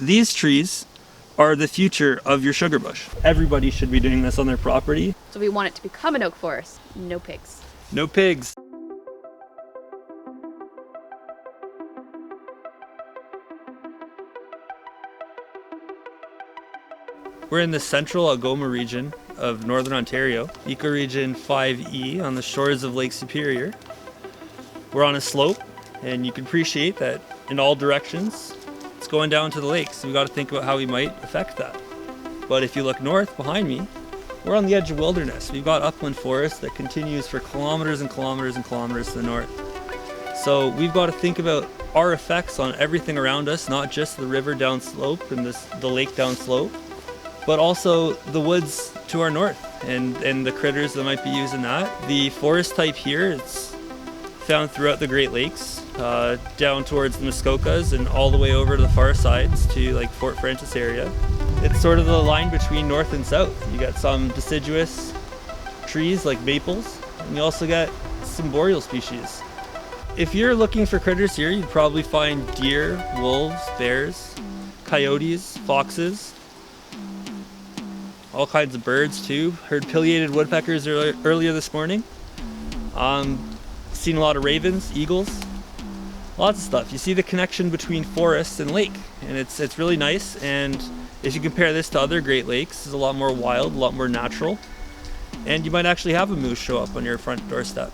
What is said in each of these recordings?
These trees are the future of your sugar bush. Everybody should be doing this on their property. So we want it to become an oak forest. No pigs. No pigs. We're in the central Algoma region of Northern Ontario, ecoregion 5E on the shores of Lake Superior. We're on a slope, and you can appreciate that in all directions it's going down to the lake, so we've got to think about how we might affect that. But if you look north behind me, we're on the edge of wilderness. We've got upland forest that continues for kilometers and kilometers and kilometers to the north. So we've got to think about our effects on everything around us, not just the river downslope and the lake downslope, but also the woods to our north and the critters that might be using that. The forest type here, it's found throughout the Great Lakes, down towards the Muskokas and all the way over to the far sides to like Fort Frances area. It's sort of the line between north and south. You got some deciduous trees like maples, and you also got some boreal species. If you're looking for critters here, you'd probably find deer, wolves, bears, coyotes, foxes, all kinds of birds too. Heard pileated woodpeckers earlier this morning. Seen a lot of ravens, eagles, lots of stuff. You see the connection between forest and lake, and it's really nice. And if you compare this to other Great Lakes, it's a lot more wild, a lot more natural, and you might actually have a moose show up on your front doorstep.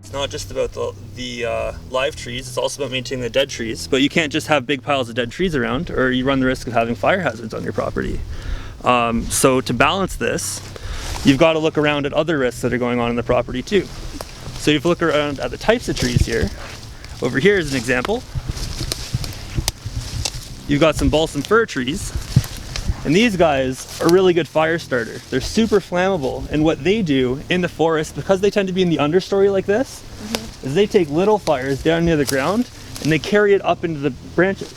It's not just about the live trees, it's also about maintaining the dead trees. But you can't just have big piles of dead trees around, or you run the risk of having fire hazards on your property. So to balance this, you've got to look around at other risks that are going on in the property too. So you have to look around at the types of trees here. Over here is an example. You've got some balsam fir trees, and these guys are really good fire starter. They're super flammable, and what they do in the forest, because they tend to be in the understory like this, is they take little fires down near the ground and they carry it up into the branches.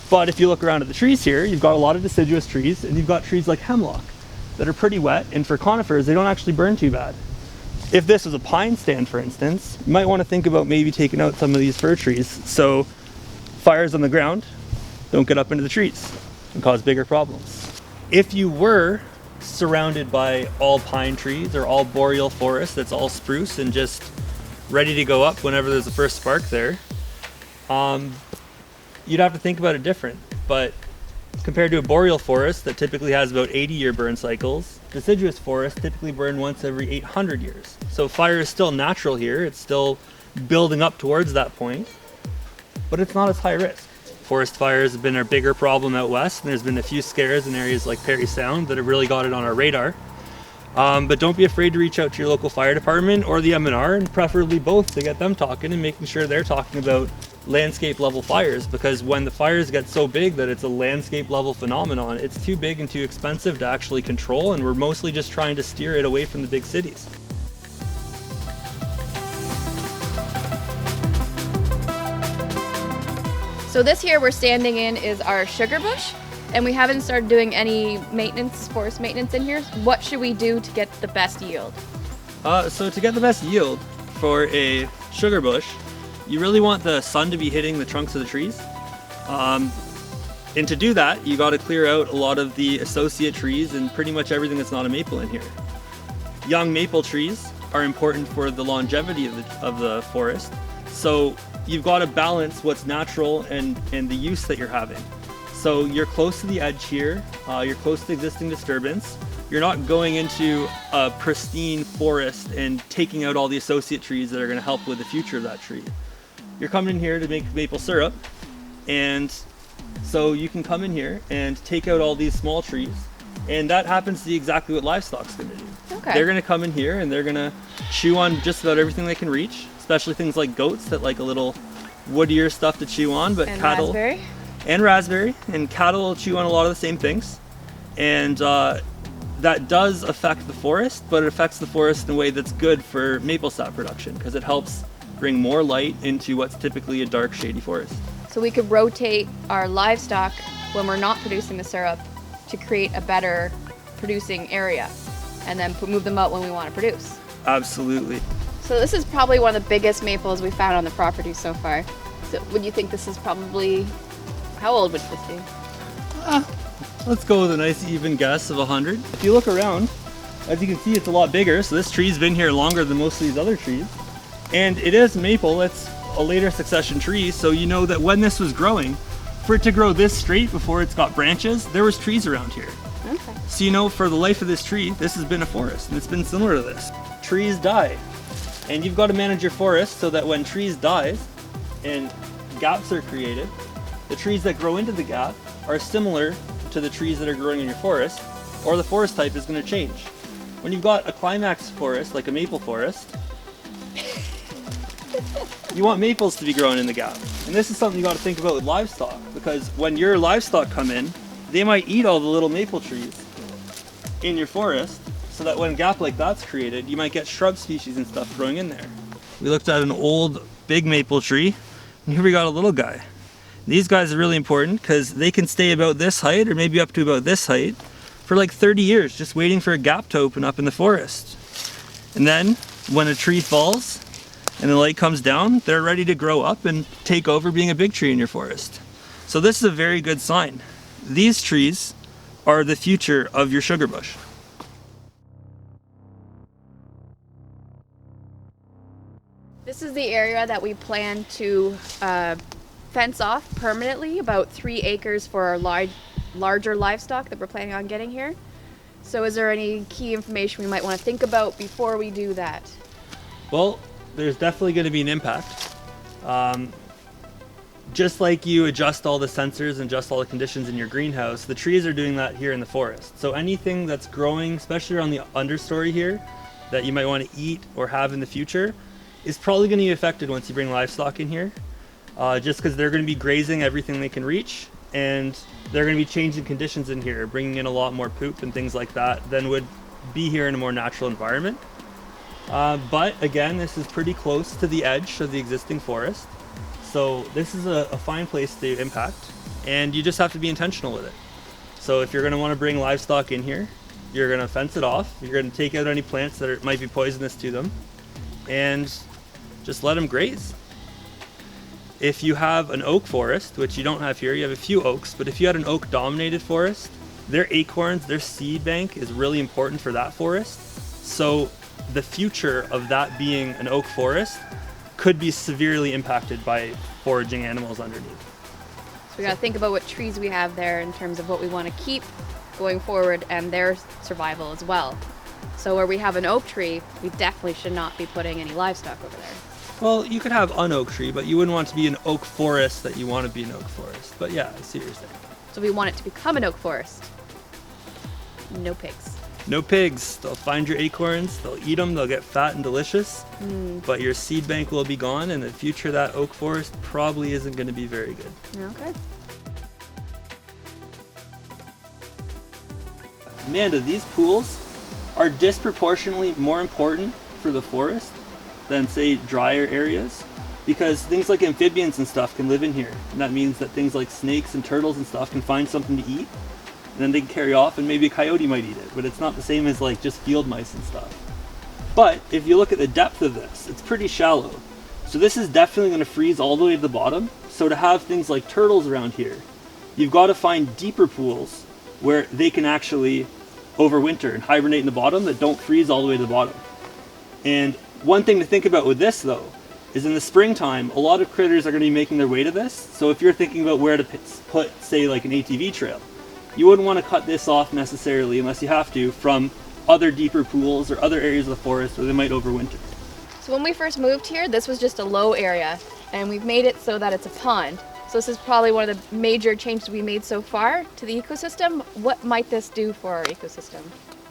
But if you look around at the trees here, you've got a lot of deciduous trees, and you've got trees like hemlock that are pretty wet, and for conifers, they don't actually burn too bad. If this was a pine stand, for instance, you might want to think about maybe taking out some of these fir trees so fires on the ground don't get up into the trees and cause bigger problems. If you were surrounded by all pine trees or all boreal forest that's all spruce and just ready to go up whenever there's the first spark there, you'd have to think about it different. But compared to a boreal forest that typically has about 80-year burn cycles, deciduous forests typically burn once every 800 years. So fire is still natural here, it's still building up towards that point, but it's not as high risk. Forest fires have been our bigger problem out west, and there's been a few scares in areas like Parry Sound that have really got it on our radar. But don't be afraid to reach out to your local fire department or the M&R, and preferably both, to get them talking and making sure they're talking about landscape level fires, because when the fires get so big that it's a landscape level phenomenon, it's too big and too expensive to actually control, and we're mostly just trying to steer it away from the big cities. So this here we're standing in is our sugar bush, and we haven't started doing any maintenance, forest maintenance in here. What should we do to get the best yield? So to get the best yield for a sugar bush, you really want the sun to be hitting the trunks of the trees. And to do that, you got to clear out a lot of the associate trees and pretty much everything that's not a maple in here. Young maple trees are important for the longevity of the forest. So you've got to balance what's natural and the use that you're having. So you're close to the edge here, you're close to existing disturbance. You're not going into a pristine forest and taking out all the associate trees that are going to help with the future of that tree. You're coming in here to make maple syrup, and so you can come in here and take out all these small trees, and that happens to be exactly what livestock's going to do. Okay. They're going to come in here and they're going to chew on just about everything they can reach, especially things like goats that like a little woodier stuff to chew on, but cattle and raspberry, and cattle will chew on a lot of the same things, and that does affect the forest, but it affects the forest in a way that's good for maple sap production because it helps bring more light into what's typically a dark, shady forest. So we could rotate our livestock when we're not producing the syrup to create a better producing area, and then move them out when we want to produce. Absolutely. So this is probably one of the biggest maples we found on the property so far. So would you think this is probably, how old would this be? Let's go with a nice even guess of 100. If you look around, as you can see, it's a lot bigger. So this tree's been here longer than most of these other trees. And it is maple, it's a later succession tree. So you know that when this was growing, for it to grow this straight before it's got branches, there was trees around here. Okay. So you know, for the life of this tree, this has been a forest, and it's been similar to this. Trees die, and you've got to manage your forest so that when trees die and gaps are created, the trees that grow into the gap are similar to the trees that are growing in your forest, or the forest type is going to change. When you've got a climax forest, like a maple forest, you want maples to be growing in the gap. And this is something you got to think about with livestock, because when your livestock come in, they might eat all the little maple trees in your forest, so that when a gap like that's created, you might get shrub species and stuff growing in there. We looked at an old big maple tree, and here we got a little guy. These guys are really important because they can stay about this height, or maybe up to about this height, for like 30 years, just waiting for a gap to open up in the forest. And then when a tree falls and the light comes down, they're ready to grow up and take over being a big tree in your forest. So this is a very good sign. These trees are the future of your sugar bush. This is the area that we plan to fence off permanently, about 3 acres for our larger livestock that we're planning on getting here. So is there any key information we might want to think about before we do that? Well, there's definitely going to be an impact. Just like you adjust all the sensors and adjust all the conditions in your greenhouse, the trees are doing that here in the forest. So anything that's growing, especially around the understory here, that you might want to eat or have in the future, is probably going to be affected once you bring livestock in here. Just because they're going to be grazing everything they can reach, and they're going to be changing conditions in here, bringing in a lot more poop and things like that than would be here in a more natural environment. But again, this is pretty close to the edge of the existing forest. So this is a fine place to impact, and you just have to be intentional with it. So if you're going to want to bring livestock in here, you're going to fence it off. You're going to take out any plants that might be poisonous to them, and just let them graze. If you have an oak forest, which you don't have here, you have a few oaks, but if you had an oak dominated forest, their acorns, their seed bank is really important for that forest. So the future of that being an oak forest could be severely impacted by foraging animals underneath. So we got to think about what trees we have there in terms of what we want to keep going forward and their survival as well. So where we have an oak tree, we definitely should not be putting any livestock over there. Well, you could have an oak tree, but you wouldn't want to be an oak forest that you want to be an oak forest. But yeah, I see what you're saying. So we want it to become an oak forest. No pigs. No pigs. They'll find your acorns, they'll eat them, they'll get fat and delicious, but your seed bank will be gone, and the future of that oak forest probably isn't going to be very good. Okay. Amanda, these pools are disproportionately more important for the forest than, say, drier areas, because things like amphibians and stuff can live in here, and that means that things like snakes and turtles and stuff can find something to eat, and then they can carry off, and maybe a coyote might eat it, but it's not the same as like just field mice and stuff. But if you look at the depth of this, it's pretty shallow, so this is definitely going to freeze all the way to the bottom. So to have things like turtles around here, you've got to find deeper pools where they can actually overwinter and hibernate in the bottom that don't freeze all the way to the bottom. And one thing to think about with this though is in the springtime, a lot of critters are going to be making their way to this. So if you're thinking about where to put, say, like an ATV trail, you wouldn't want to cut this off necessarily unless you have to from other deeper pools or other areas of the forest where they might overwinter. So when we first moved here, this was just a low area, and we've made it so that it's a pond. So this is probably one of the major changes we made so far to the ecosystem. What might this do for our ecosystem?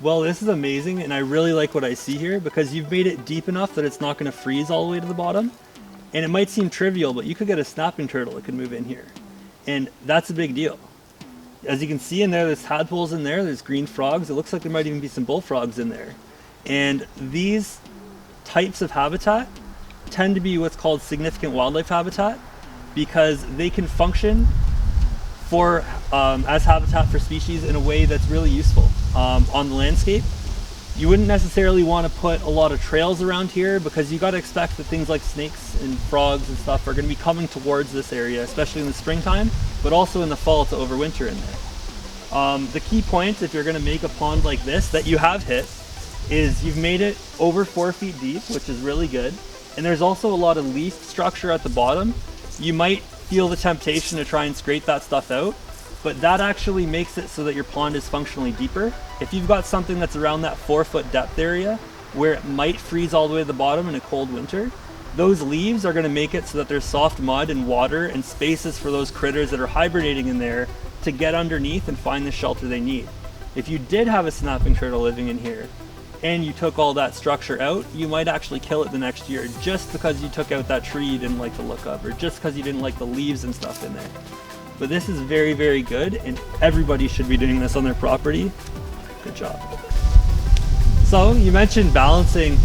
Well, this is amazing, and I really like what I see here because you've made it deep enough that it's not going to freeze all the way to the bottom. And it might seem trivial, but you could get a snapping turtle that could move in here. And that's a big deal. As you can see in there, there's tadpoles in there, there's green frogs. It looks like there might even be some bullfrogs in there. And these types of habitat tend to be what's called significant wildlife habitat because they can function for as habitat for species in a way that's really useful. on the landscape. You wouldn't necessarily want to put a lot of trails around here because you got to expect that things like snakes and frogs and stuff are going to be coming towards this area, especially in the springtime, but also in the fall to overwinter in there. The key point, if you're going to make a pond like this that you have hit, is you've made it over 4 feet deep, which is really good. And there's also a lot of leaf structure at the bottom. You might feel the temptation to try and scrape that stuff out, but that actually makes it so that your pond is functionally deeper. If you've got something that's around that 4-foot depth area where it might freeze all the way to the bottom in a cold winter, those leaves are going to make it so that there's soft mud and water and spaces for those critters that are hibernating in there to get underneath and find the shelter they need. If you did have a snapping turtle living in here and you took all that structure out, you might actually kill it the next year just because you took out that tree you didn't like the look of, or just because you didn't like the leaves and stuff in there. But this is very, very good, and everybody should be doing this on their property. Good job. So you mentioned balancing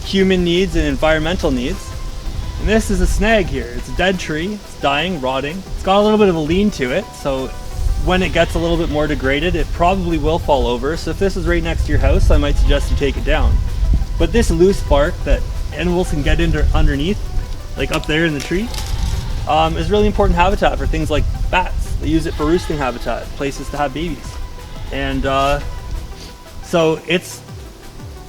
human needs and environmental needs. And this is a snag here. It's a dead tree, it's dying, rotting. It's got a little bit of a lean to it, so when it gets a little bit more degraded, it probably will fall over. So if this is right next to your house, I might suggest you take it down. But this loose bark that animals can get underneath, like up there in the tree, is really important habitat for things like bats. They use it for roosting habitat, places to have babies. And so it's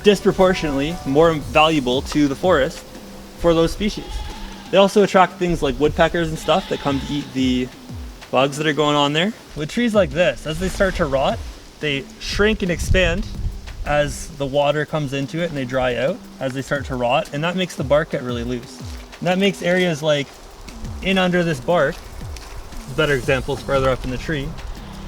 disproportionately more valuable to the forest for those species. They also attract things like woodpeckers and stuff that come to eat the bugs that are going on there. With trees like this, as they start to rot, they shrink and expand as the water comes into it and they dry out as they start to rot, and that makes the bark get really loose. And that makes areas like in under this bark, better examples further up in the tree,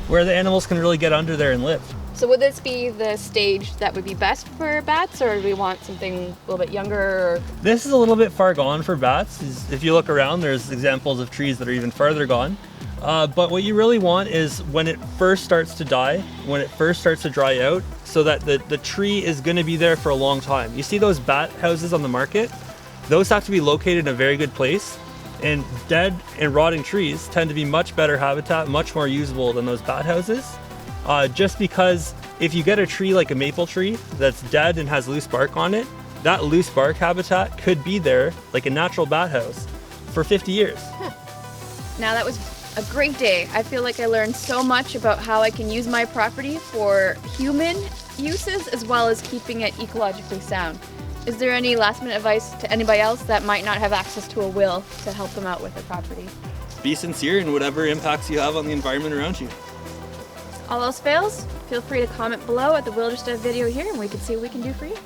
where the animals can really get under there and live. So would this be the stage that would be best for bats, or do we want something a little bit younger? Or... This is a little bit far gone for bats. If you look around, there's examples of trees that are even farther gone. But what you really want is when it first starts to die, when it first starts to dry out, so that the tree is going to be there for a long time. You see those bat houses on the market? Those have to be located in a very good place. And dead and rotting trees tend to be much better habitat, much more usable than those bat houses. Just because if you get a tree like a maple tree that's dead and has loose bark on it, that loose bark habitat could be there like a natural bat house for 50 years. Now that was a great day. I feel like I learned so much about how I can use my property for human uses as well as keeping it ecologically sound. Is there any last minute advice to anybody else that might not have access to a will to help them out with their property? Be sincere in whatever impacts you have on the environment around you. All else fails, feel free to comment below at the Wilderstead video here and we can see what we can do for you.